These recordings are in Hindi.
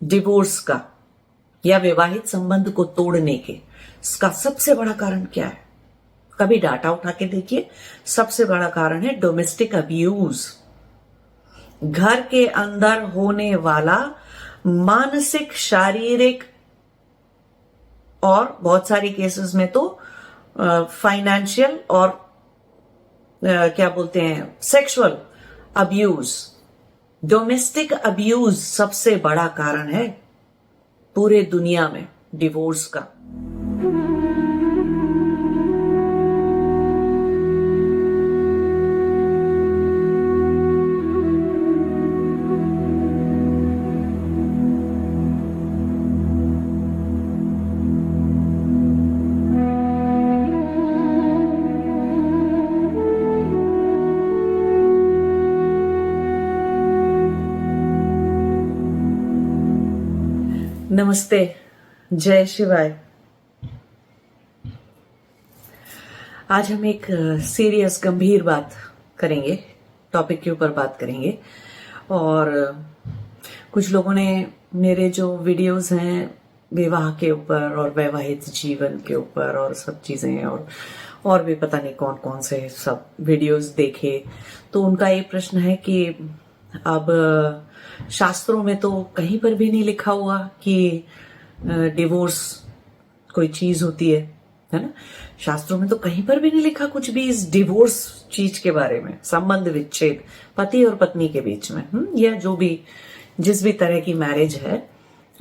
डिवोर्स का या वैवाहिक संबंध को तोड़ने के, इसका सबसे बड़ा कारण क्या है? कभी डाटा उठा के देखिए। सबसे बड़ा कारण है डोमेस्टिक अब्यूज। घर के अंदर होने वाला मानसिक, शारीरिक और बहुत सारी केसेस में तो फाइनेंशियल और क्या बोलते हैं, सेक्सुअल अब्यूज। डोमेस्टिक अब्यूज सबसे बड़ा कारण है पूरे दुनिया में डिवोर्स का। नमस्ते, जय शिवाय। आज हम एक सीरियस, गंभीर बात करेंगे, टॉपिक के ऊपर बात करेंगे। और कुछ लोगों ने मेरे जो वीडियोस हैं विवाह के ऊपर और वैवाहिक जीवन के ऊपर और सब चीजें और भी पता नहीं कौन कौन से सब वीडियोस देखे, तो उनका ये प्रश्न है कि अब शास्त्रों में तो कहीं पर भी नहीं लिखा हुआ कि डिवोर्स कोई चीज होती है ना। शास्त्रों में तो कहीं पर भी नहीं लिखा कुछ भी इस डिवोर्स चीज के बारे में, संबंध विच्छेद पति और पत्नी के बीच में, या जो भी जिस भी तरह की मैरिज है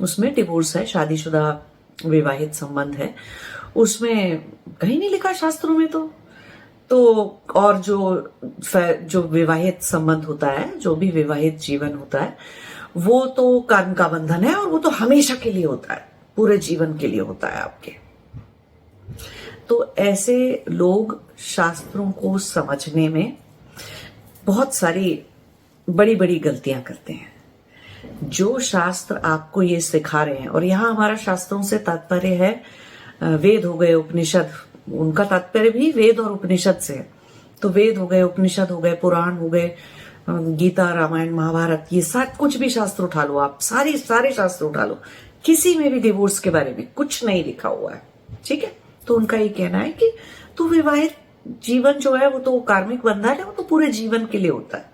उसमें डिवोर्स है, शादीशुदा विवाहित संबंध है, उसमें कहीं नहीं लिखा शास्त्रों में। तो और जो विवाहित संबंध होता है, जो भी विवाहित जीवन होता है, वो तो कर्म का बंधन है और वो तो हमेशा के लिए होता है, पूरे जीवन के लिए होता है आपके। तो ऐसे लोग शास्त्रों को समझने में बहुत सारी बड़ी बड़ी गलतियां करते हैं। जो शास्त्र आपको ये सिखा रहे हैं, और यहां हमारा शास्त्रों से तात्पर्य है वेद हो गए, उपनिषद, उनका तात्पर्य भी वेद और उपनिषद से है। तो वेद हो गए, उपनिषद हो गए, पुराण हो गए, गीता, रामायण, महाभारत, ये सब कुछ भी शास्त्र उठा लो आप, सारे शास्त्र उठा लो, किसी में भी डिवोर्स के बारे में कुछ नहीं लिखा हुआ है। ठीक है, तो उनका ये कहना है कि तो विवाहित जीवन जो है वो तो कार्मिक बंधन है, वो तो पूरे जीवन के लिए होता है।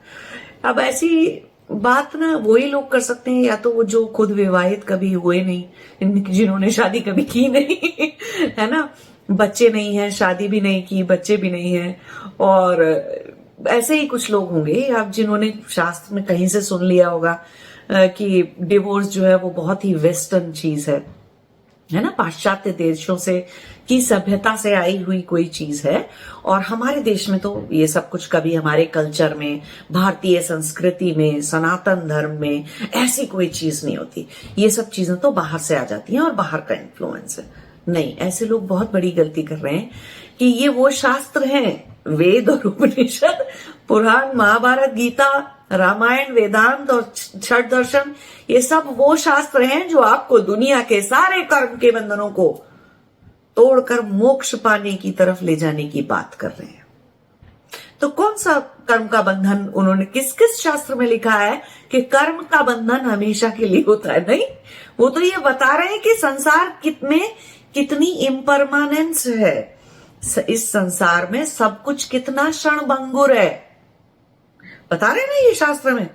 अब ऐसी बात ना वही लोग कर सकते हैं, या तो वो जो खुद विवाहित कभी हुए नहीं, जिन्होंने शादी कभी की नहीं है ना, बच्चे नहीं है, शादी भी नहीं की, बच्चे भी नहीं है, और ऐसे ही कुछ लोग होंगे आप जिन्होंने शास्त्र में कहीं से सुन लिया होगा कि डिवोर्स जो है वो बहुत ही वेस्टर्न चीज है ना, पाश्चात्य देशों से की सभ्यता से आई हुई कोई चीज है, और हमारे देश में तो ये सब कुछ कभी हमारे कल्चर में, भारतीय संस्कृति में, सनातन धर्म में ऐसी कोई चीज नहीं होती। ये सब चीजें तो बाहर से आ जाती हैं और बाहर का इन्फ्लुएंस है। नहीं, ऐसे लोग बहुत बड़ी गलती कर रहे हैं कि ये वो शास्त्र हैं, वेद और उपनिषद, पुराण, महाभारत, गीता, रामायण, वेदांत और छठ दर्शन, ये सब वो शास्त्र हैं जो आपको दुनिया के सारे कर्म के बंधनों को तोड़कर मोक्ष पाने की तरफ ले जाने की बात कर रहे हैं। तो कौन सा कर्म का बंधन उन्होंने किस किस शास्त्र में लिखा है कि कर्म का बंधन हमेशा के लिए होता है? नहीं, वो तो ये बता रहे हैं कि संसार कितनी इम्परमानेंस है, इस संसार में सब कुछ कितना क्षणभंगुर है, बता रहे ना ये शास्त्र में,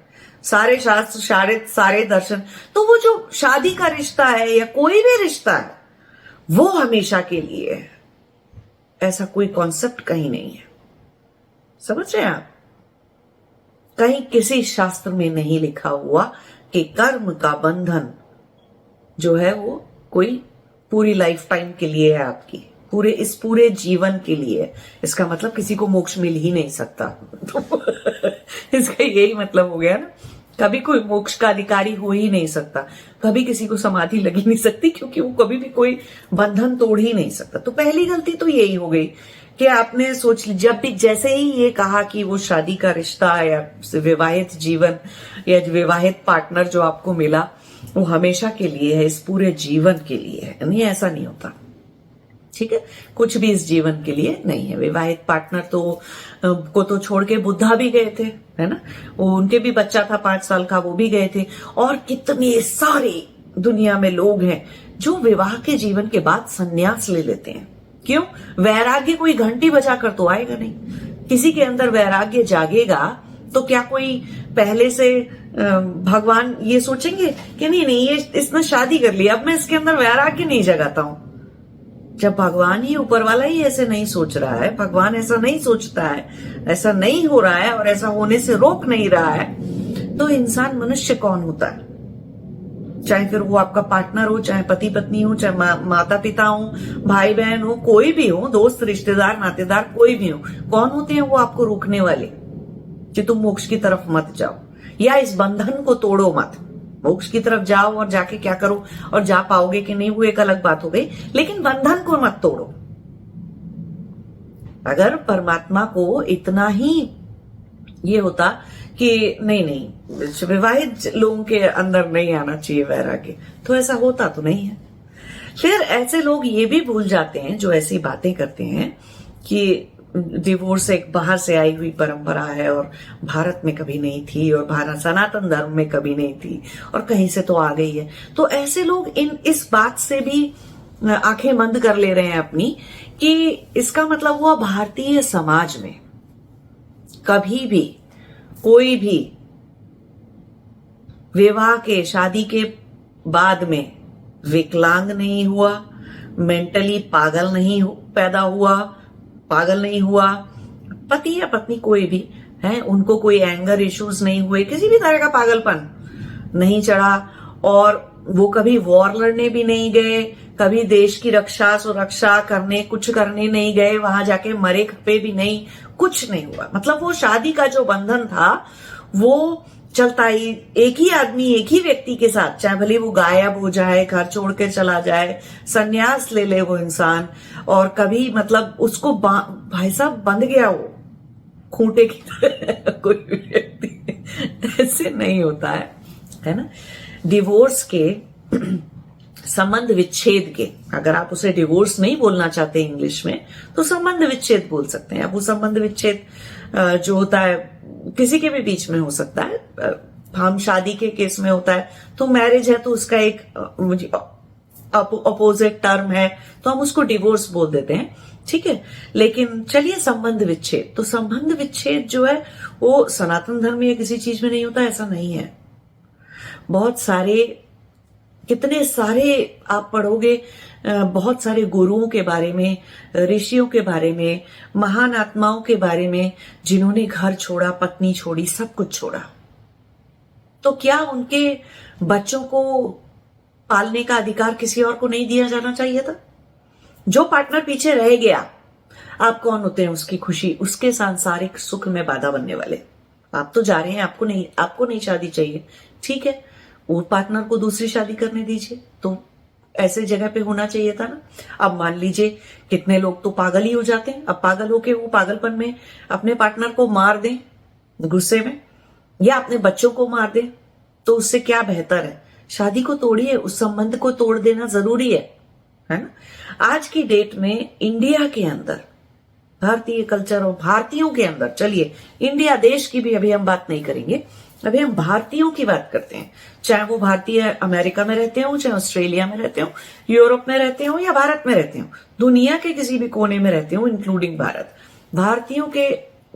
सारे शास्त्र, सारे दर्शन। तो वो जो शादी का रिश्ता है या कोई भी रिश्ता है वो हमेशा के लिए है, ऐसा कोई कॉन्सेप्ट कहीं नहीं है। समझ रहे हैं आप? कहीं किसी शास्त्र में नहीं लिखा हुआ कि कर्म का बंधन जो है वो कोई पूरी लाइफ टाइम के लिए है, आपकी पूरे जीवन के लिए है। इसका मतलब किसी को मोक्ष मिल ही नहीं सकता तो इसका यही मतलब हो गया ना, कभी कोई मोक्ष का अधिकारी हो ही नहीं सकता, कभी किसी को समाधि लगी नहीं सकती, क्योंकि वो कभी भी कोई बंधन तोड़ ही नहीं सकता। तो पहली गलती तो यही हो गई कि आपने सोच ली, जब भी जैसे ही ये कहा कि वो शादी का रिश्ता या विवाहित जीवन या विवाहित पार्टनर जो आपको मिला वो हमेशा के लिए है, इस पूरे जीवन के लिए है। नहीं, ऐसा नहीं होता। ठीक है, कुछ भी इस जीवन के लिए नहीं है। विवाहित पार्टनर को तो छोड़ के बुद्धा भी गए थे, है ना, वो उनके भी बच्चा था 5 साल का, वो भी गए थे, और कितने सारे दुनिया में लोग हैं जो विवाह के जीवन के बाद संन्यास ले लेते हैं। क्यों? वैराग्य कोई घंटी बजा कर तो आएगा नहीं। किसी के अंदर वैराग्य जागेगा तो क्या कोई पहले से भगवान ये सोचेंगे कि नहीं नहीं ये इसने शादी कर ली, अब मैं इसके अंदर वैराग्य नहीं जगाता हूं। जब भगवान ही, ऊपर वाला ही ऐसे नहीं सोच रहा है, भगवान ऐसा नहीं सोचता है, ऐसा नहीं हो रहा है और ऐसा होने से रोक नहीं रहा है, तो इंसान मनुष्य कौन होता है? चाहे फिर वो आपका पार्टनर हो, चाहे पति पत्नी हो, चाहे माता पिता हो, भाई बहन हो, कोई भी हो, दोस्त रिश्तेदार नातेदार कोई भी हो, कौन होते हैं वो आपको रोकने वाले कि तुम मोक्ष की तरफ मत जाओ या इस बंधन को तोड़ो मत। मोक्ष की तरफ जाओ और जाके क्या करो और जा पाओगे कि नहीं वो एक अलग बात हो गई, लेकिन बंधन को मत तोड़ो। अगर परमात्मा को इतना ही ये होता कि नहीं नहीं विवाहित लोगों के अंदर नहीं आना चाहिए वैराग्य, तो ऐसा होता तो नहीं है। फिर ऐसे लोग ये भी भूल जाते हैं जो ऐसी बातें करते हैं कि डिवोर्स एक बाहर से आई हुई परंपरा है और भारत में कभी नहीं थी और भारत सनातन धर्म में कभी नहीं थी और कहीं से तो आ गई है। तो ऐसे लोग इस बात से भी आंखें बंद कर ले रहे हैं अपनी कि इसका मतलब हुआ भारतीय समाज में कभी भी कोई भी विवाह के, शादी के बाद में विकलांग नहीं हुआ, मेंटली पागल नहीं पैदा हुआ, पागल नहीं हुआ, पति या पत्नी कोई भी है, उनको कोई एंगर इश्यूज नहीं हुए, किसी भी तरह का पागलपन नहीं चढ़ा और वो कभी वॉर लड़ने भी नहीं गए, कभी देश की रक्षा सुरक्षा करने कुछ करने नहीं गए, वहां जाके मरे खपे भी नहीं, कुछ नहीं हुआ। मतलब वो शादी का जो बंधन था वो चलता ही, एक ही आदमी एक ही व्यक्ति के साथ, चाहे भले वो गायब हो जाए, घर छोड़ के चला जाए, सन्यास ले ले वो इंसान, और कभी मतलब उसको भाई साहब बंध गया वो खूंटे की तरह कोई भी व्यक्ति ऐसे नहीं होता है ना। डिवोर्स के संबंध विच्छेद के, अगर आप उसे डिवोर्स नहीं बोलना चाहते इंग्लिश में तो संबंध विच्छेद बोल सकते हैं। अब वो संबंध विच्छेद जो होता है किसी के भी बीच में हो सकता है। हम शादी के केस में होता है तो मैरिज है तो उसका एक अपोजिट टर्म है तो हम उसको डिवोर्स बोल देते हैं, ठीक है। लेकिन चलिए संबंध विच्छेद, तो संबंध विच्छेद जो है वो सनातन धर्म या किसी चीज में नहीं होता, ऐसा नहीं है। बहुत सारे, कितने सारे आप पढ़ोगे बहुत सारे गुरुओं के बारे में, ऋषियों के बारे में, महान आत्माओं के बारे में जिन्होंने घर छोड़ा, पत्नी छोड़ी, सब कुछ छोड़ा। तो क्या उनके बच्चों को पालने का अधिकार किसी और को नहीं दिया जाना चाहिए था? जो पार्टनर पीछे रह गया, आप कौन होते हैं उसकी खुशी, उसके सांसारिक सुख में बाधा बनने वाले? आप तो जा रहे हैं, आपको नहीं शादी चाहिए, ठीक है, वो पार्टनर को दूसरी शादी करने दीजिए, तो ऐसे जगह पे होना चाहिए था ना। अब मान लीजिए कितने लोग तो पागल ही हो जाते हैं, अब पागल होके वो पागलपन में अपने पार्टनर को मार दें गुस्से में, या अपने बच्चों को मार दें, तो उससे क्या बेहतर है? शादी को तोड़िए, उस संबंध को तोड़ देना जरूरी है ना। आज की डेट में इंडिया के अंदर, भारतीय कल्चर और भारतीयों के अंदर, चलिए इंडिया देश की भी अभी हम बात नहीं करेंगे, अभी हम भारतीयों की बात करते हैं। चाहे वो भारतीय अमेरिका में रहते हो, चाहे ऑस्ट्रेलिया में रहते हो, यूरोप में रहते हो या भारत में रहते हो, दुनिया के किसी भी कोने में रहते हो इंक्लूडिंग भारत, भारतीयों के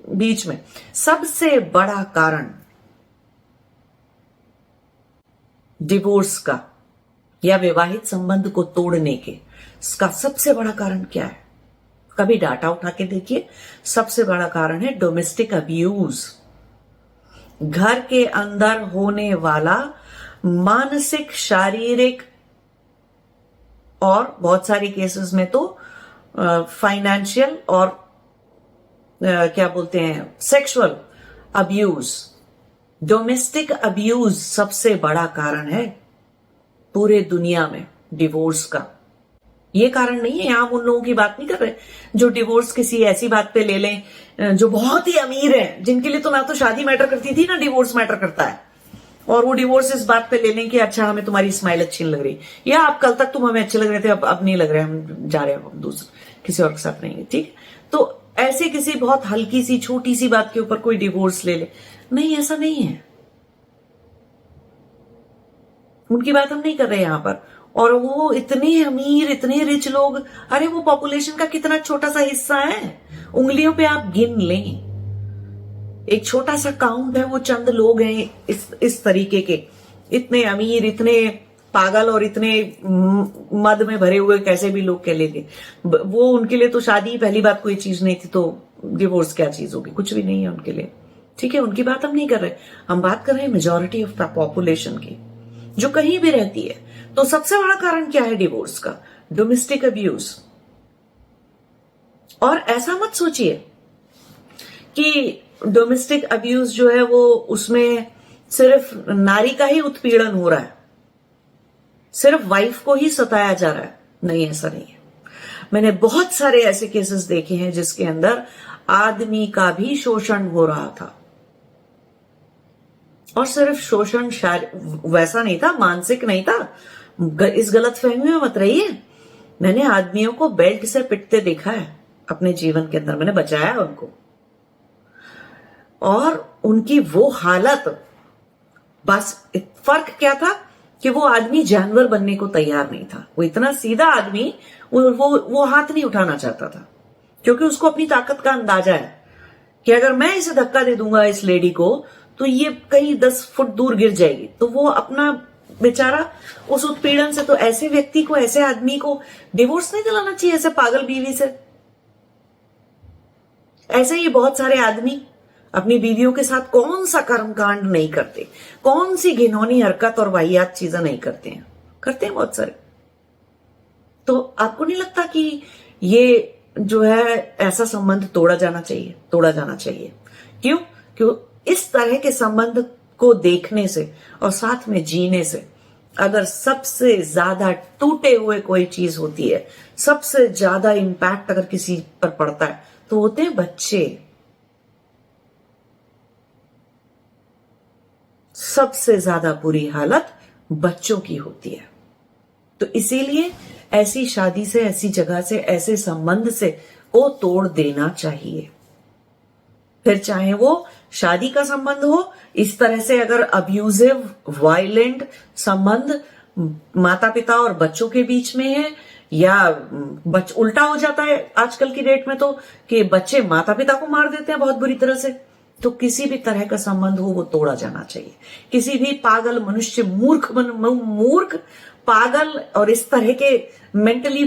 बीच में सबसे बड़ा कारण डिवोर्स का या वैवाहिक संबंध को तोड़ने के, इसका सबसे बड़ा कारण क्या है? कभी डाटा उठा के देखिए। सबसे बड़ा कारण है डोमेस्टिक अब्यूज। घर के अंदर होने वाला मानसिक, शारीरिक और बहुत सारे केसेस में तो फाइनेंशियल और क्या बोलते हैं, सेक्सुअल अब्यूज। डोमेस्टिक अब्यूज सबसे बड़ा कारण है पूरे दुनिया में डिवोर्स का। ये कारण नहीं है, यहां हम उन लोगों की बात नहीं कर रहे जो डिवोर्स किसी ऐसी बात पे ले लें जो बहुत ही अमीर है, जिनके लिए तो ना तो शादी मैटर करती थी ना डिवोर्स मैटर करता है, और वो डिवोर्स इस बात पे ले लें कि अच्छा हमें तुम्हारी स्माइल अच्छी नहीं लग रही, या आप कल तक तुम हमें अच्छे लग रहे थे, अब नहीं लग रहे, हम जा रहे हैं, दूसरे किसी और के साथ रहेंगे, ठीक। तो ऐसे किसी बहुत हल्की सी छोटी सी बात के ऊपर कोई डिवोर्स ले ले, नहीं, ऐसा नहीं है। उनकी बात हम नहीं कर रहे यहां पर। और वो इतने अमीर, इतने रिच लोग, अरे वो पॉपुलेशन का कितना छोटा सा हिस्सा है, उंगलियों पे आप गिन लें, एक छोटा सा काउंट है, वो चंद लोग हैं इस तरीके के, इतने अमीर, इतने पागल और इतने मद में भरे हुए कैसे भी लोग कह लेंगे। वो उनके लिए तो शादी पहली बात कोई चीज नहीं थी, तो डिवोर्स क्या चीज होगी, कुछ भी नहीं है उनके लिए। ठीक है, उनकी बात हम नहीं कर रहे, हम बात कर रहे हैं मेजॉरिटी ऑफ द पॉपुलेशन की, जो कहीं भी रहती है। तो सबसे बड़ा कारण क्या है डिवोर्स का? Domestic abuse. और ऐसा मत सोचिए कि डोमेस्टिक अब्यूज जो है वो उसमें सिर्फ नारी का ही उत्पीड़न हो रहा है, सिर्फ वाइफ को ही सताया जा रहा है। नहीं, ऐसा नहीं है। मैंने बहुत सारे ऐसे केसेस देखे हैं जिसके अंदर आदमी का भी शोषण हो रहा था, और सिर्फ शोषण वैसा नहीं था, मानसिक नहीं था। इस गलतफहमी में मत रहिए, मैंने आदमियों को बेल्ट से पिटते देखा है अपने जीवन के अंदर, मैंने बचाया उनको। और उनकी वो हालत, बस फर्क क्या था कि वो आदमी जानवर बनने को तैयार नहीं था। वो इतना सीधा आदमी, वो हाथ नहीं उठाना चाहता था, क्योंकि उसको अपनी ताकत का अंदाजा है कि अगर मैं इसे धक्का दे दूंगा इस लेडी को, तो ये कहीं 10 फुट दूर गिर जाएगी। तो वो अपना बेचारा उस उत्पीड़न से, तो ऐसे व्यक्ति को, ऐसे आदमी को डिवोर्स नहीं दिलाना चाहिए, ऐसे पागल बीवी से। ऐसे ही बहुत सारे आदमी अपनी बीवियों के साथ कौन सा कर्मकांड नहीं करते, कौन सी घिनौनी हरकत और वाहियात चीजें नहीं करते हैं, करते हैं बहुत सारे। तो आपको नहीं लगता कि ये जो है ऐसा संबंध तोड़ा जाना चाहिए? तोड़ा जाना चाहिए। क्यों? इस तरह के संबंध को देखने से और साथ में जीने से, अगर सबसे ज्यादा टूटे हुए कोई चीज होती है, सबसे ज्यादा इंपैक्ट अगर किसी पर पड़ता है, तो होते हैं बच्चे। सबसे ज्यादा बुरी हालत बच्चों की होती है। तो इसीलिए ऐसी शादी से, ऐसी जगह से, ऐसे संबंध से को तोड़ देना चाहिए। फिर चाहे वो शादी का संबंध हो, इस तरह से अगर अब्यूजिव, वायलेंट संबंध माता पिता और बच्चों के बीच में है, या उल्टा हो जाता है आजकल की डेट में तो, कि बच्चे माता पिता को मार देते हैं बहुत बुरी तरह से। तो किसी भी तरह का संबंध हो वो तोड़ा जाना चाहिए। किसी भी पागल मनुष्य, मूर्ख पागल और इस तरह के मेंटली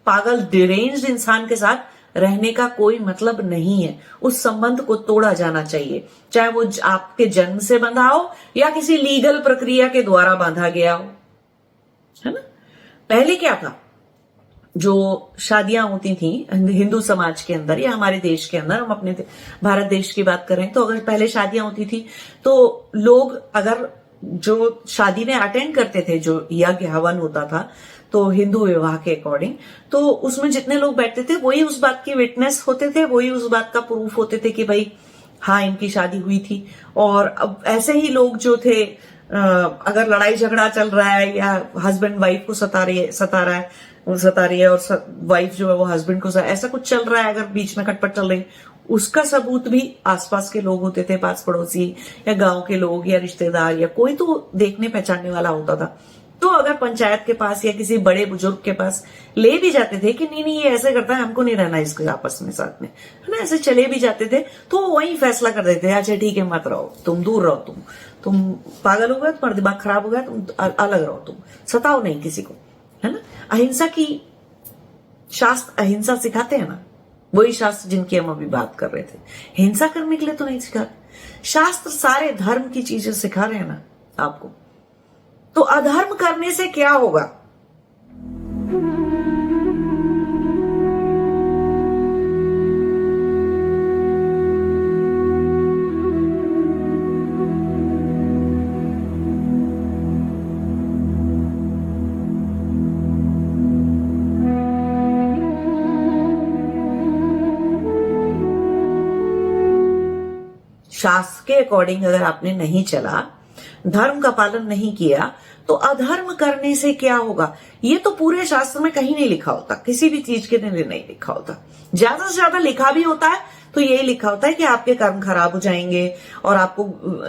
पागल, डिरेंज्ड इंसान के साथ रहने का कोई मतलब नहीं है। उस संबंध को तोड़ा जाना चाहिए, चाहे वो आपके जन्म से बंधा हो या किसी लीगल प्रक्रिया के द्वारा बांधा गया हो, है ना। पहले क्या था, जो शादियां होती थी हिंदू समाज के अंदर या हमारे देश के अंदर, हम अपने भारत देश की बात करें तो, अगर पहले शादियां होती थी तो लोग अगर जो शादी में अटेंड करते थे, जो यज्ञ हवन होता था तो हिंदू विवाह के अकॉर्डिंग, तो उसमें जितने लोग बैठते थे वही उस बात की विटनेस होते थे, वही उस बात का प्रूफ होते थे कि भाई हाँ इनकी शादी हुई थी। और अब ऐसे ही लोग जो थे, अगर लड़ाई झगड़ा चल रहा है या हस्बैंड वाइफ को सता रही है और वाइफ जो है वो हस्बैंड को ऐसा कुछ चल रहा है, अगर बीच में खटपट चल रही, उसका सबूत भी आसपास के लोग होते थे, पास पड़ोसी या गांव के लोग या रिश्तेदार या कोई तो देखने पहचानने वाला होता था। तो अगर पंचायत के पास या किसी बड़े बुजुर्ग के पास ले भी जाते थे कि नहीं ये ऐसे करता है, हमको नहीं रहना इसके आपस में साथ में, है ना, ऐसे चले भी जाते थे, तो वही फैसला कर देते थे, अच्छा ठीक है मत रहो, तुम दूर रहो, तुम पागल हो गए, तुम्हारा दिमाग खराब हो गया, तुम अलग रहो, तुम सताओ नहीं किसी को, है ना। अहिंसा की शास्त्र अहिंसा सिखाते हैं ना, वही शास्त्र जिनकी हम अभी बात कर रहे थे, हिंसा करने के लिए तो नहीं सिखाते। शास्त्र सारे धर्म की चीजें सिखा रहे हैं ना आपको। तो अधर्म करने से क्या होगा? शास्त्र के अकॉर्डिंग अगर आपने नहीं चला, धर्म का पालन नहीं किया, तो अधर्म करने से क्या होगा? ये तो पूरे शास्त्र में कहीं नहीं लिखा होता, किसी भी चीज के लिए नहीं लिखा होता। ज्यादा से ज्यादा लिखा भी होता है तो यही लिखा होता है कि आपके कर्म खराब हो जाएंगे और आपको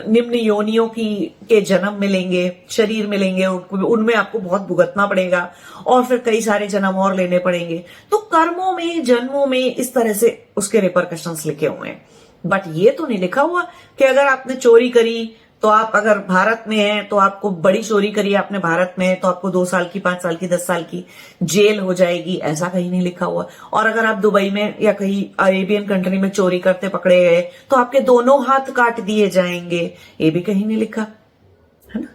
निम्न योनियों के जन्म मिलेंगे, शरीर मिलेंगे, उनमें आपको बहुत भुगतना पड़ेगा और फिर कई सारे जन्म और लेने पड़ेंगे। तो कर्मों में, जन्मों में इस तरह से उसके रिपरकशंस लिखे हुए हैं। बट ये तो नहीं लिखा हुआ कि अगर आपने चोरी करी तो आप, अगर भारत में हैं तो आपको, बड़ी चोरी करी आपने भारत में तो आपको 2 साल की, 5 साल की, 10 साल की जेल हो जाएगी, ऐसा कहीं नहीं लिखा हुआ। और अगर आप दुबई में या कहीं अरेबियन कंट्री में चोरी करते पकड़े गए तो आपके दोनों हाथ काट दिए जाएंगे, ये भी कहीं नहीं लिखा है ना।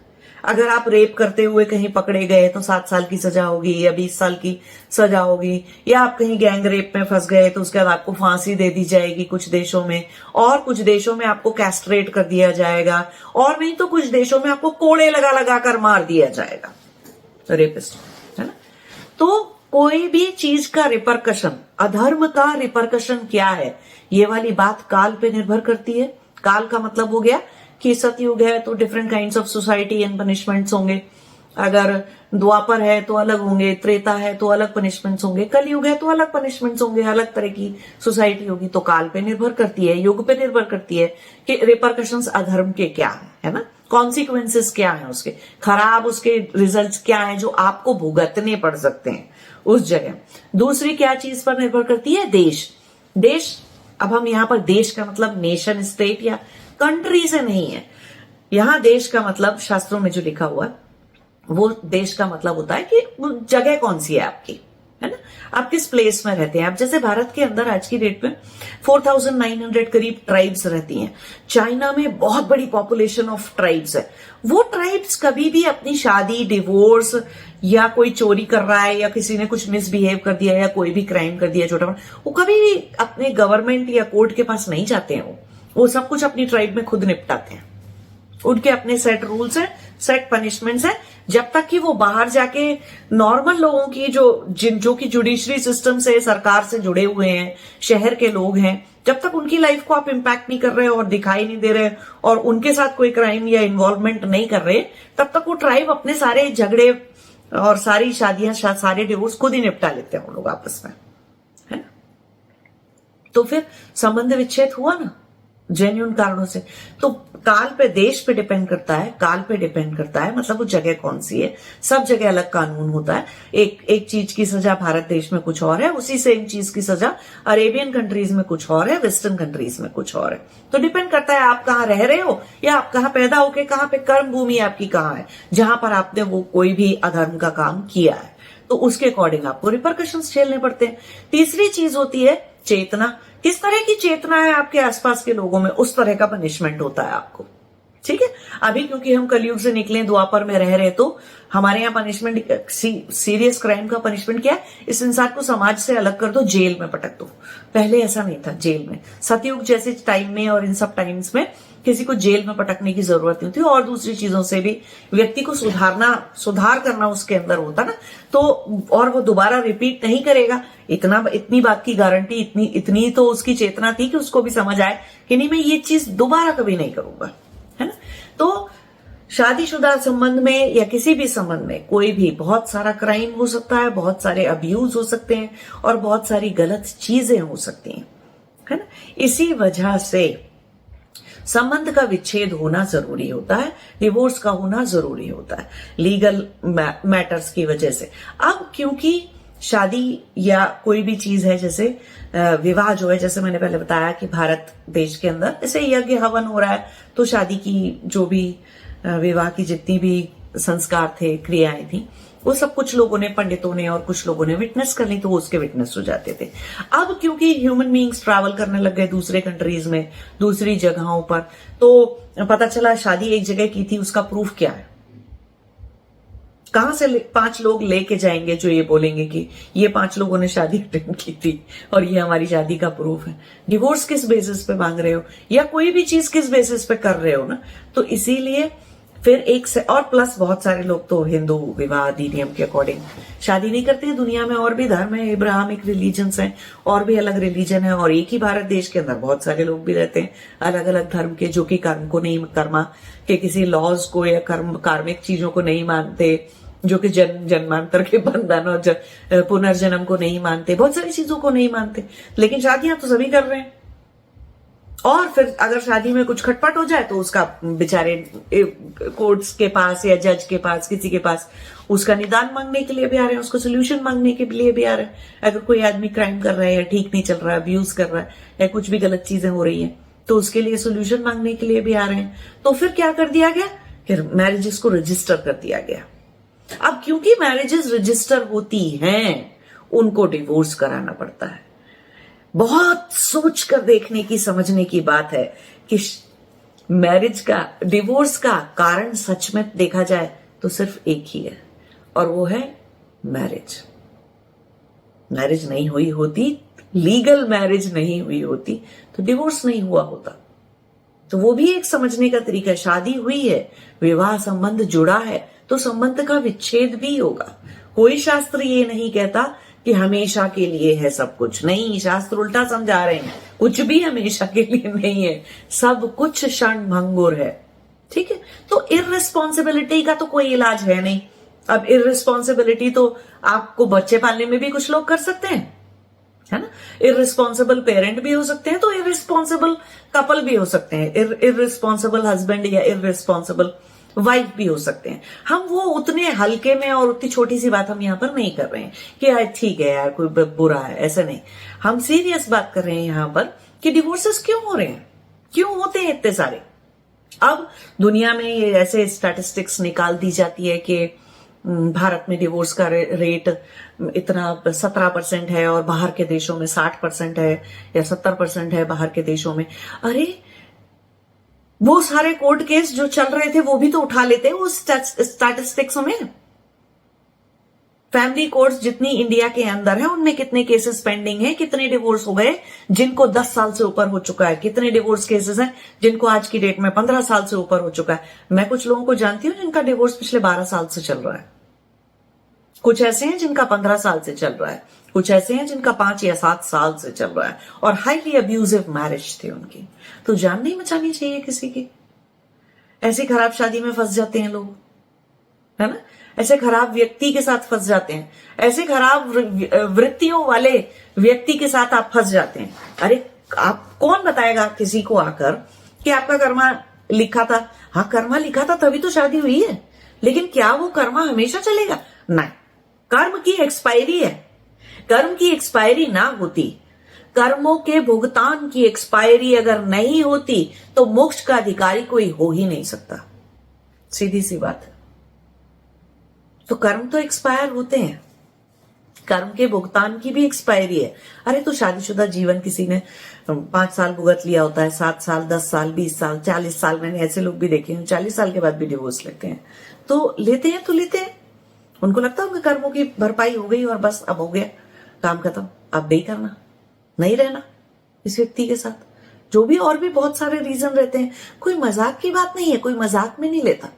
अगर आप रेप करते हुए कहीं पकड़े गए तो 7 साल की सजा होगी या 20 साल की सजा होगी, या आप कहीं गैंग रेप में फंस गए तो उसके बाद आपको फांसी दे दी जाएगी कुछ देशों में, और कुछ देशों में आपको कैस्ट्रेट कर दिया जाएगा, और नहीं तो कुछ देशों में आपको कोड़े लगा लगा कर मार दिया जाएगा, रेपिस्ट, है ना। तो कोई भी चीज का रिपरकशन, अधर्म का रिपरकशन क्या है, ये वाली बात काल पे निर्भर करती है। काल का मतलब हो गया कि सतयुग है तो different kinds of society and punishments होंगे, अगर द्वापर है तो अलग होंगे, त्रेता है तो अलग पनिशमेंट्स होंगे, कलयुग है तो अलग पनिशमेंट्स होंगे, अलग तरह की सोसाइटी होगी। तो काल पे निर्भर करती है, युग पे निर्भर करती है कि रिपरकशंस अधर्म के क्या है ना, कॉन्सिक्वेंसेस क्या है, उसके खराब, उसके रिजल्ट्स क्या है जो आपको भुगतने पड़ सकते हैं उस जगह। दूसरी क्या चीज पर निर्भर करती है, देश। देश, अब हम यहाँ पर देश का मतलब नेशन स्टेट या कंट्री से नहीं है, यहां देश का मतलब शास्त्रों में जो लिखा हुआ है वो देश का मतलब होता है कि जगह कौन सी है आपकी, है ना, आप किस प्लेस में रहते हैं। आप जैसे भारत के अंदर आज की डेट में 4900 करीब ट्राइब्स रहती हैं। चाइना में बहुत बड़ी पॉपुलेशन ऑफ ट्राइब्स है। वो ट्राइब्स कभी भी अपनी शादी, डिवोर्स या कोई चोरी कर रहा है या किसी ने कुछ मिसबिहेव कर दिया या कोई भी क्राइम कर दिया छोटा बड़ा, वो कभी भी अपने गवर्नमेंट या कोर्ट के पास नहीं जाते हैं। वो सब कुछ अपनी ट्राइब में खुद निपटाते हैं। उनके अपने सेट रूल्स हैं, सेट पनिशमेंट्स हैं। जब तक कि वो बाहर जाके नॉर्मल लोगों की जो कि जुडिशरी सिस्टम से, सरकार से जुड़े हुए हैं, शहर के लोग हैं, जब तक उनकी लाइफ को आप इम्पैक्ट नहीं कर रहे और दिखाई नहीं दे रहे और उनके साथ कोई क्राइम या इन्वॉल्वमेंट नहीं कर रहे, तब तक वो ट्राइब अपने सारे झगड़े और सारी शादियां, सारे डिवोर्स खुद ही निपटा लेते हैं वो लोग आपस में, है ना। तो फिर संबंध विच्छेद हुआ ना जेन्युइन कारणों से। तो काल पे, देश पे डिपेंड करता है, काल पे डिपेंड करता है, मतलब वो जगह कौन सी है। सब जगह अलग कानून होता है। एक चीज की सजा भारत देश में कुछ और है, उसी सेम चीज की सजा अरेबियन कंट्रीज में कुछ और है, वेस्टर्न कंट्रीज में कुछ और है। तो डिपेंड करता है आप कहाँ रह रहे हो या आप कहाँ पैदा होके, कहाँ पे कर्म भूमि आपकी कहाँ है, जहां पर आपने वो कोई भी अधर्म का काम किया है, तो उसके अकॉर्डिंग आपको रिपरकशंस झेलने पड़ते हैं। तीसरी चीज होती है चेतना। किस तरह की चेतना है आपके आसपास के लोगों में, उस तरह का पनिशमेंट होता है आपको, ठीक है। अभी क्योंकि हम कलयुग से निकले, द्वापर में रह रहे, तो हमारे यहाँ पनिशमेंट, सीरियस क्राइम का पनिशमेंट क्या है, इस इंसान को समाज से अलग कर दो, जेल में पटक दो। पहले ऐसा नहीं था, जेल में, सतयुग जैसे टाइम में और इन सब टाइम्स में किसी को जेल में पटकने की जरूरत नहीं होती, और दूसरी चीजों से भी व्यक्ति को सुधार करना उसके अंदर होता ना, तो और वो दोबारा रिपीट नहीं करेगा। इतनी बात की गारंटी, इतनी तो उसकी चेतना थी कि उसको भी समझ आए कि नहीं, मैं ये चीज दोबारा कभी नहीं करूंगा, है ना। तो शादीशुदा संबंध में या किसी भी संबंध में कोई भी बहुत सारा क्राइम हो सकता है, बहुत सारे अब्यूज हो सकते हैं और बहुत सारी गलत चीजें हो सकती हैं, है ना। इसी वजह से संबंध का विच्छेद होना जरूरी होता है, डिवोर्स का होना जरूरी होता है, लीगल मैटर्स की वजह से। अब क्योंकि शादी या कोई भी चीज है, जैसे विवाह जो है, जैसे मैंने पहले बताया कि भारत देश के अंदर जैसे यज्ञ हवन हो रहा है, तो शादी की जो भी विवाह की जितनी भी संस्कार थे, क्रियाएं थी, वो सब कुछ लोगों ने, पंडितों ने और कुछ लोगों ने विटनेस कर ली, तो वो उसके विटनेस हो जाते थे। अब क्योंकि ह्यूमन बीइंग्स ट्रैवल करने लग गए दूसरे कंट्रीज में, दूसरी जगहों पर, तो पता चला शादी एक जगह की थी, उसका प्रूफ क्या है। कहां से 5 लोग लेके जाएंगे जो ये बोलेंगे कि ये 5 लोगों ने शादी अटेंड की थी और ये हमारी शादी का प्रूफ है। डिवोर्स किस बेसिस पे मांग रहे हो या कोई भी चीज किस बेसिस पे कर रहे हो ना। तो इसीलिए फिर एक से और प्लस बहुत सारे लोग तो हिंदू विवाह अधिनियम के अकॉर्डिंग शादी नहीं करते हैं। दुनिया में और भी धर्म है, इब्राहिमिक रिलीजन्स हैं, और भी अलग रिलीजन है, और एक ही भारत देश के अंदर बहुत सारे लोग भी रहते हैं अलग अलग धर्म के, जो कि कर्म को नहीं, कर्मा के किसी लॉज को या कार्मिक चीजों को नहीं मानते, जो कि जन्मांतर के बंधन और पुनर्जन्म को नहीं मानते, बहुत सारी चीजों को नहीं मानते, लेकिन शादियां तो सभी कर रहे हैं, और फिर अगर शादी में कुछ खटपट हो जाए तो उसका बेचारे कोर्ट्स के पास या जज के पास किसी के पास उसका निदान मांगने के लिए भी आ रहे हैं, उसको सोल्यूशन मांगने के लिए भी आ रहे हैं। अगर कोई आदमी क्राइम कर रहा है या ठीक नहीं चल रहा है, अब्यूज कर रहा है या कुछ भी गलत चीजें हो रही है तो उसके लिए सोल्यूशन मांगने के लिए भी आ रहे हैं। तो फिर क्या कर दिया गया, फिर मैरिजेस को रजिस्टर कर दिया गया। अब क्योंकि मैरिजेस रजिस्टर होती हैं उनको डिवोर्स कराना पड़ता है। बहुत सोच कर देखने की समझने की बात है कि मैरिज का डिवोर्स का कारण सच में देखा जाए तो सिर्फ एक ही है और वो है मैरिज। मैरिज नहीं हुई होती, लीगल मैरिज नहीं हुई होती तो डिवोर्स नहीं हुआ होता। तो वो भी एक समझने का तरीका है। शादी हुई है, विवाह संबंध जुड़ा है तो संबंध का विच्छेद भी होगा। कोई शास्त्र ये नहीं कहता कि हमेशा के लिए है सब कुछ, नहीं, शास्त्र उल्टा समझा रहे हैं, कुछ भी हमेशा के लिए नहीं है, सब कुछ क्षण भंगुर है। ठीक है, तो इररिस्पॉन्सिबिलिटी का तो कोई इलाज है नहीं। अब इररिस्पॉन्सिबिलिटी तो आपको बच्चे पालने में भी कुछ लोग कर सकते हैं, है ना। इररिस्पॉन्सिबल पेरेंट भी हो सकते हैं तो इररिस्पॉन्सिबल कपल भी हो सकते हैं, इररिस्पॉन्सिबल हस्बैंड या इररिस्पॉन्सिबल वाइफ भी हो सकते हैं। हम वो उतने हल्के में और उतनी छोटी सी बात हम यहां पर नहीं कर रहे हैं कि यार ठीक है यार कोई बुरा है, ऐसा नहीं। हम सीरियस बात कर रहे हैं यहां पर कि डिवोर्सेस क्यों हो रहे हैं, क्यों होते हैं इतने सारे। अब दुनिया में ये ऐसे स्टैटिस्टिक्स निकाल दी जाती है कि भारत में डिवोर्स का रेट इतना 17% है और बाहर के देशों में 60% है या 70% है बाहर के देशों में। अरे वो सारे कोर्ट केस जो चल रहे थे वो भी तो उठा लेते हैं उस स्टैटिस्टिक्स में। फैमिली कोर्ट्स जितनी इंडिया के अंदर है उनमें कितने केसेस पेंडिंग हैं, कितने डिवोर्स हो गए जिनको 10 साल से ऊपर हो चुका है, कितने डिवोर्स केसेस हैं जिनको आज की डेट में 15 साल से ऊपर हो चुका है। मैं कुछ लोगों को जानती हूं जिनका डिवोर्स पिछले 12 साल से चल रहा है, कुछ ऐसे हैं जिनका 15 साल से चल रहा है, कुछ ऐसे हैं जिनका 5 या 7 साल से चल रहा है और हाईली अब्यूजिव मैरिज थी उनकी। तो जान नहीं बचानी चाहिए किसी की। ऐसी खराब शादी में फंस जाते हैं लोग, है ना, ऐसे खराब व्यक्ति के साथ फंस जाते हैं, ऐसे खराब वृत्तियों वाले व्यक्ति के साथ आप फंस जाते हैं। अरे आप कौन बताएगा किसी को आकर कि आपका कर्मा लिखा था। हाँ कर्मा लिखा था तभी तो शादी हुई है, लेकिन क्या वो कर्मा हमेशा चलेगा? नहीं, कर्म की एक्सपायरी है। कर्म की एक्सपायरी ना होती, कर्मों के भुगतान की एक्सपायरी अगर नहीं होती तो मोक्ष का अधिकारी कोई हो ही नहीं सकता। सीधी सी बात है। तो कर्म तो एक्सपायर होते हैं, कर्म के भुगतान की भी एक्सपायरी है। अरे तो शादीशुदा जीवन किसी ने 5 साल भुगत लिया होता है, 7 साल, 10 साल, 20 साल, 40 साल, मैंने ऐसे लोग भी देखे हैं 40 साल के बाद भी डिवोर्स लेते हैं। तो लेते हैं तो लेते हैं, उनको लगता है उनके कर्मों की भरपाई हो गई और बस अब हो गया, काम खत्म, अब नहीं करना, नहीं रहना इस व्यक्ति के साथ। जो भी और भी बहुत सारे रीजन रहते हैं। कोई मजाक की बात नहीं है, कोई मजाक में नहीं लेता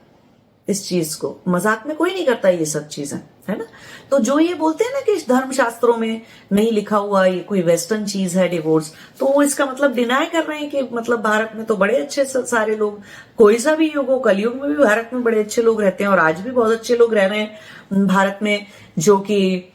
इस चीज को, मजाक में कोई नहीं करता ये सब चीजें, है ना। तो जो ये बोलते हैं ना कि धर्म शास्त्रों में नहीं लिखा हुआ, ये कोई वेस्टर्न चीज है डिवोर्स, तो वो इसका मतलब डिनाई कर रहे हैं कि मतलब भारत में तो बड़े अच्छे सारे लोग, कोई सा भी युग हो, कलयुग में भी भारत में बड़े अच्छे लोग रहते हैं और आज भी बहुत अच्छे लोग रह रहे हैं भारत में, जो कि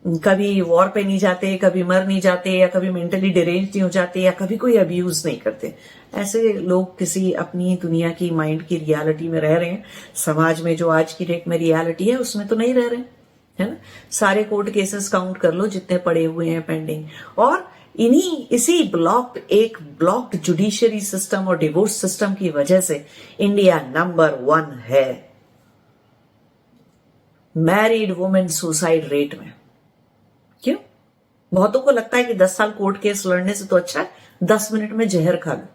कभी वॉर पे नहीं जाते, कभी मर नहीं जाते, या कभी मेंटली डिरेंज नहीं हो जाते, या कभी कोई अब्यूज नहीं करते। ऐसे लोग किसी अपनी दुनिया की माइंड की रियलिटी में रह रहे हैं। समाज में जो आज की डेट में रियलिटी है उसमें तो नहीं रह रहे, है ना। सारे कोर्ट केसेस काउंट कर लो जितने पड़े हुए हैं पेंडिंग, और इसी ब्लॉक्ड जुडिशियरी सिस्टम और डिवोर्स सिस्टम की वजह से इंडिया नंबर 1 है मैरिड वुमेन सुसाइड रेट में। क्यों? बहुतों को लगता है कि 10 साल कोर्ट केस लड़ने से तो अच्छा है 10 मिनट में जहर खा लो।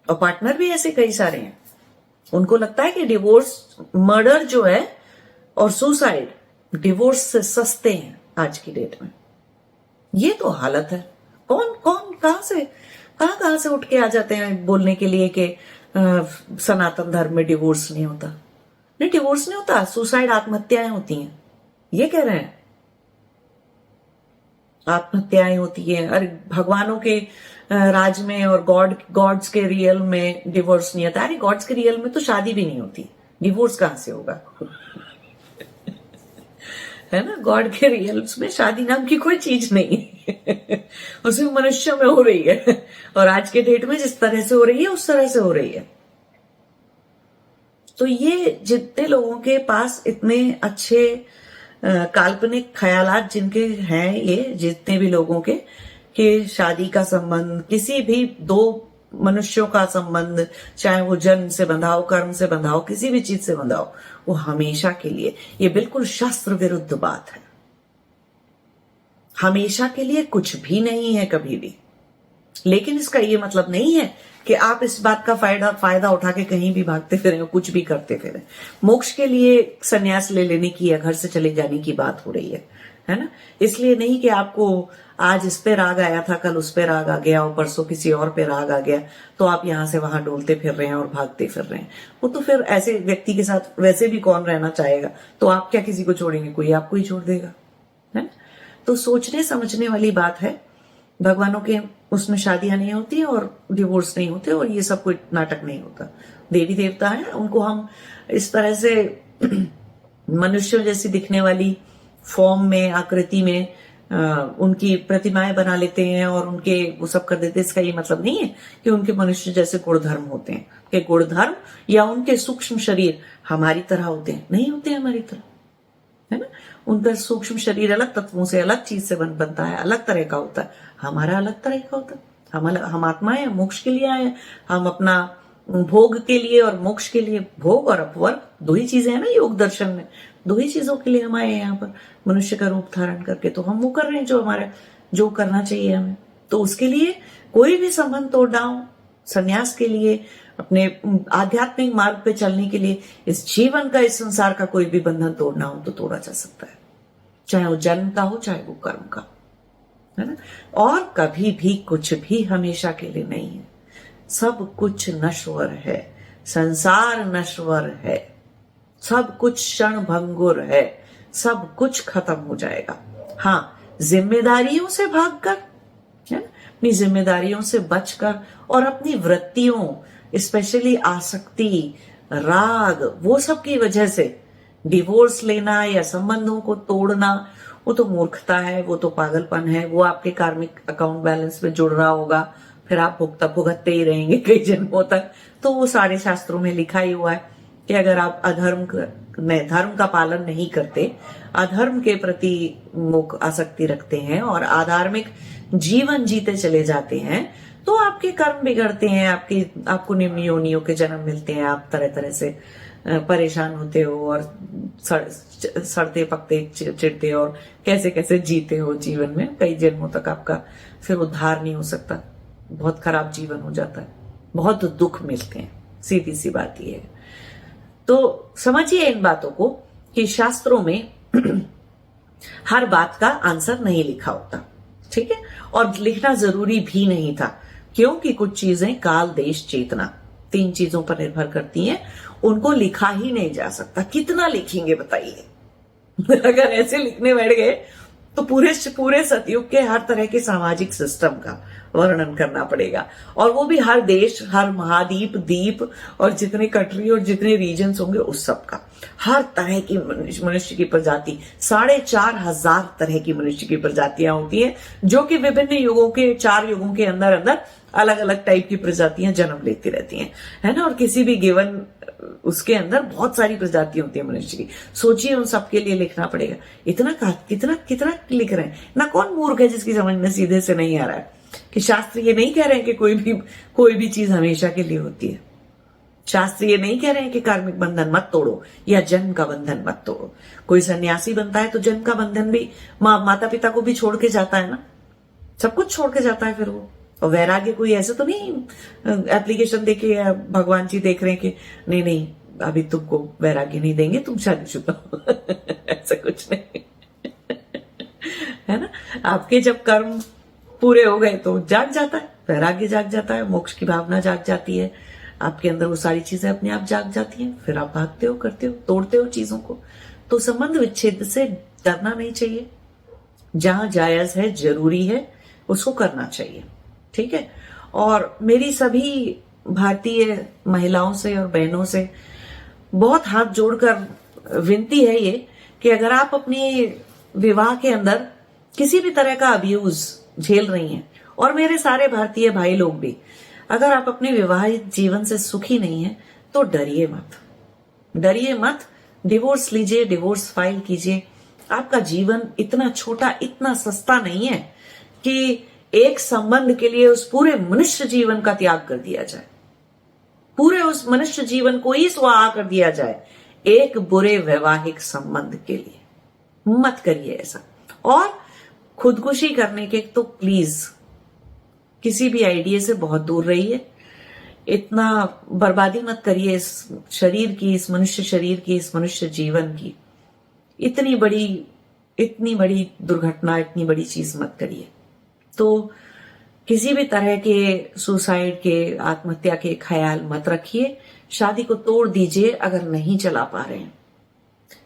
और पार्टनर भी ऐसे कई सारे हैं, उनको लगता है कि डिवोर्स, मर्डर जो है और सुसाइड डिवोर्स से सस्ते हैं आज की डेट में। ये तो हालत है। कौन कौन कहां से उठ के आ जाते हैं बोलने के लिए कि सनातन धर्म में डिवोर्स नहीं होता। नहीं, डिवोर्स नहीं होता, सुसाइड, आत्महत्याएं होती हैं, ये कह रहे हैं, आत्महत्याएं होती है। अरे भगवानों के राज में और गॉड्स के रियल में डिवोर्स नहीं होता। अरे गॉड्स के रियल में तो शादी भी नहीं होती, डिवोर्स कहां से होगा? है ना, गॉड के रियल्स में शादी नाम की कोई चीज नहीं है। और सिर्फ मनुष्य में हो रही है। और आज के डेट में जिस तरह से हो रही है उस तरह से हो रही है। तो ये जितने लोगों के पास इतने अच्छे काल्पनिक ख्यालात जिनके हैं, ये जितने भी लोगों के कि शादी का संबंध, किसी भी दो मनुष्यों का संबंध, चाहे वो जन्म से बंधा हो, कर्म से बंधा हो, किसी भी चीज से बंधा हो, वो हमेशा के लिए, ये बिल्कुल शास्त्र विरुद्ध बात है। हमेशा के लिए कुछ भी नहीं है कभी भी। लेकिन इसका ये मतलब नहीं है कि आप इस बात का फायदा उठा के कहीं भी भागते फिरें, कुछ भी करते फिरें। मोक्ष के लिए संन्यास ले लेने की या घर से चले जाने की बात हो रही है ना। इसलिए नहीं कि आपको आज इस पे राग आया था, कल उस पे राग आ गया और परसों किसी और पे राग आ गया तो आप यहां से वहां डोलते फिर रहे हैं और भागते फिर रहे हैं। वो तो फिर ऐसे व्यक्ति के साथ वैसे भी कौन रहना चाहेगा। तो आप क्या किसी को छोड़ेंगे? कोई आपको ही छोड़ देगा, है। तो सोचने समझने वाली बात है। भगवानों के उसमें शादियां नहीं होती और डिवोर्स नहीं होते और ये सब कोई नाटक नहीं होता। देवी देवता है, उनको हम इस तरह से मनुष्यों जैसी दिखने वाली फॉर्म में, आकृति में उनकी प्रतिमाएं बना लेते हैं और उनके वो सब कर देते हैं। इसका ये मतलब नहीं है कि उनके मनुष्य जैसे गुणधर्म होते हैं, कि गुणधर्म या उनके सूक्ष्म शरीर हमारी तरह होते हैं, नहीं होते हमारी तरह, है ना। उनका सूक्ष्म शरीर अलग तत्वों से, अलग चीज से बनता है, अलग तरह का होता है। हमारा अलग तरह का होता है। हम आत्माएं हैं, मोक्ष के लिए आए। हम अपना भोग के लिए और मोक्ष के लिए, भोग और अपवर्ग दो ही चीजें हैं ना योग दर्शन में। दो ही चीजों के लिए हम आए हैं यहाँ पर, मनुष्य का रूप धारण करके। तो हम वो कर रहे हैं जो करना चाहिए हमें। तो उसके लिए कोई भी संबंध तोड़ना हो, संन्यास के लिए, अपने आध्यात्मिक मार्ग पे चलने के लिए, इस जीवन का, इस संसार का कोई भी बंधन तोड़ना हो तो तोड़ा जा सकता है, चाहे वो जन्म का हो, चाहे वो कर्म का, है ना। और कभी भी कुछ भी हमेशा के लिए नहीं है। सब कुछ नश्वर है, संसार नश्वर है, सब कुछ क्षण भंगुर है, सब कुछ खत्म हो जाएगा। हाँ, जिम्मेदारियों से भागकर, है ना, अपनी जिम्मेदारियों से बचकर और अपनी वृत्तियों, स्पेशली आसक्ति, राग, वो सब की वजह से डिवोर्स लेना या संबंधों को तोड़ना, वो तो मूर्खता है, वो तो पागलपन है। वो आपके कार्मिक अकाउंट बैलेंस में जुड़ रहा होगा, फिर आप भुगतते ही रहेंगे कई जन्मों तक। तो वो सारे शास्त्रों में लिखा ही हुआ है कि अगर आप धर्म का पालन नहीं करते, अधर्म के प्रति आसक्ति रखते हैं और अधार्मिक जीवन जीते चले जाते हैं, तो आपके कर्म बिगड़ते हैं, आपको निम्न योनियों के जन्म मिलते हैं, आप तरह तरह से परेशान होते हो और सड़ते पकते चिढ़ते और कैसे कैसे जीते हो जीवन में। कई जन्मों तक आपका फिर उद्धार नहीं हो सकता, बहुत खराब जीवन हो जाता है, बहुत दुख मिलते हैं। सीधी सी बात ये है। तो समझिए इन बातों को कि शास्त्रों में हर बात का आंसर नहीं लिखा होता, ठीक है, और लिखना जरूरी भी नहीं था, क्योंकि कुछ चीजें काल, देश, चेतना, 3 चीजों पर निर्भर करती हैं। उनको लिखा ही नहीं जा सकता। कितना लिखेंगे बताइए? अगर ऐसे लिखने बैठ गए तो पूरे सतयुग के हर तरह के सामाजिक सिस्टम का वर्णन करना पड़ेगा, और वो भी हर देश, हर महाद्वीप, द्वीप और जितने कंट्री और जितने रीजन्स होंगे उस सब का, हर तरह की मनुष्य की प्रजाति, 4,500 तरह की मनुष्य की प्रजातियां होती हैं, जो कि विभिन्न युगों के 4 युगों के अंदर अंदर अलग अलग टाइप की प्रजातियां जन्म लेती रहती हैं, है ना। और किसी भी गिवन उसके अंदर बहुत सारी प्रजातियां होती है मनुष्य की। सोचिए उन सबके लिए लिखना पड़ेगा। कितना लिख रहे हैं ना। कौन मूर्ख है जिसकी समझ में सीधे से नहीं आ रहा है कि शास्त्र ये नहीं कह रहे हैं कि कोई भी चीज हमेशा के लिए होती है। शास्त्र ये नहीं कह रहे हैं कि कार्मिक बंधन मत तोड़ो या जन्म का बंधन मत तोड़ो। कोई सन्यासी बनता है तो जन्म का बंधन भी, माता पिता को भी छोड़ के जाता है ना, सब कुछ छोड़ के जाता है फिर वो। और वैराग्य कोई ऐसे तो नहीं एप्लीकेशन देके भगवान जी देख रहे हैं कि नहीं अभी तुमको वैराग्य नहीं देंगे, तुम शादीशुदा हो। ऐसा कुछ नहीं है ना। आपके जब कर्म पूरे हो गए तो जाग जाता है, वैराग्य जाग जाता है, मोक्ष की भावना जाग जाती है, आपके अंदर वो सारी चीजें अपने आप जाग जाती हैं। फिर आप भागते हो, करते हो, तोड़ते हो चीजों को। तो संबंध विच्छेद से डरना नहीं चाहिए। जहां जायज है, जरूरी है, उसको करना चाहिए, ठीक है। और मेरी सभी भारतीय महिलाओं से और बहनों से बहुत हाथ जोड़कर विनती है ये कि अगर आप अपनी विवाह के अंदर किसी भी तरह का अब्यूज झेल रही हैं, और मेरे सारे भारतीय भाई लोग भी, अगर आप अपने विवाहित जीवन से सुखी नहीं है तो डरिए मत, डरिए मत। डिवोर्स लीजिए, डिवोर्स फाइल कीजिए। आपका जीवन इतना छोटा, इतना सस्ता नहीं है कि एक संबंध के लिए उस पूरे मनुष्य जीवन का त्याग कर दिया जाए, पूरे उस मनुष्य जीवन को ही स्वाहा कर दिया जाए एक बुरे वैवाहिक संबंध के लिए। मत करिए ऐसा। और खुदकुशी करने के तो प्लीज किसी भी आइडिया से बहुत दूर रहिए। इतना बर्बादी मत करिए इस शरीर की, इस मनुष्य शरीर की, इस मनुष्य जीवन की। इतनी बड़ी दुर्घटना, इतनी बड़ी चीज मत करिए। तो किसी भी तरह के सुसाइड के, आत्महत्या के ख्याल मत रखिए। शादी को तोड़ दीजिए अगर नहीं चला पा रहे हैं।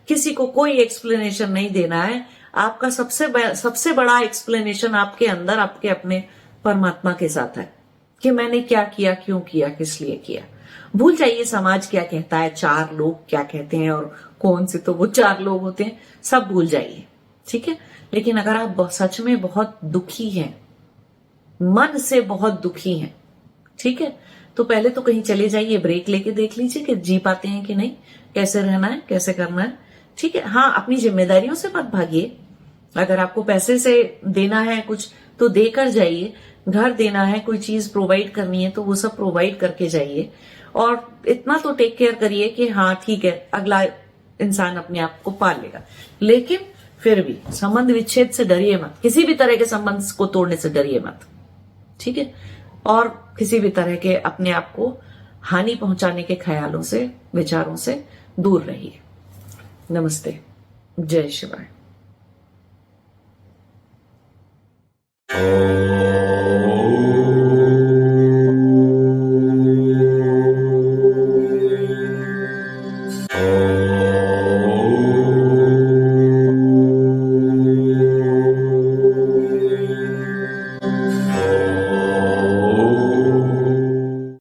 किसी को कोई एक्सप्लेनेशन नहीं देना है। आपका सबसे बड़ा एक्सप्लेनेशन आपके अंदर, आपके अपने परमात्मा के साथ है कि मैंने क्या किया, क्यों किया, किस लिए किया। भूल जाइए समाज क्या कहता है, चार लोग क्या कहते हैं, और कौन से तो वो चार लोग होते हैं, सब भूल जाइए, ठीक है। लेकिन अगर आप सच में बहुत दुखी हैं, मन से बहुत दुखी हैं, ठीक है, तो पहले तो कहीं चले जाइए, ब्रेक लेके देख लीजिए कि जी पाते हैं कि नहीं, कैसे रहना है, कैसे करना है, ठीक है। हाँ, अपनी जिम्मेदारियों से मत भागिए। अगर आपको पैसे से देना है कुछ तो देकर जाइए, घर देना है, कोई चीज प्रोवाइड करनी है तो वो सब प्रोवाइड करके जाइए। और इतना तो टेक केयर करिए कि हाँ ठीक है, अगला इंसान अपने आप को पाल लेगा। लेकिन फिर भी संबंध विच्छेद से डरिए मत, किसी भी तरह के संबंध को तोड़ने से डरिए मत, ठीक है। और किसी भी तरह के अपने आप को हानि पहुंचाने के ख्यालों से, विचारों से दूर रहिए। नमस्ते, जय शिवाय।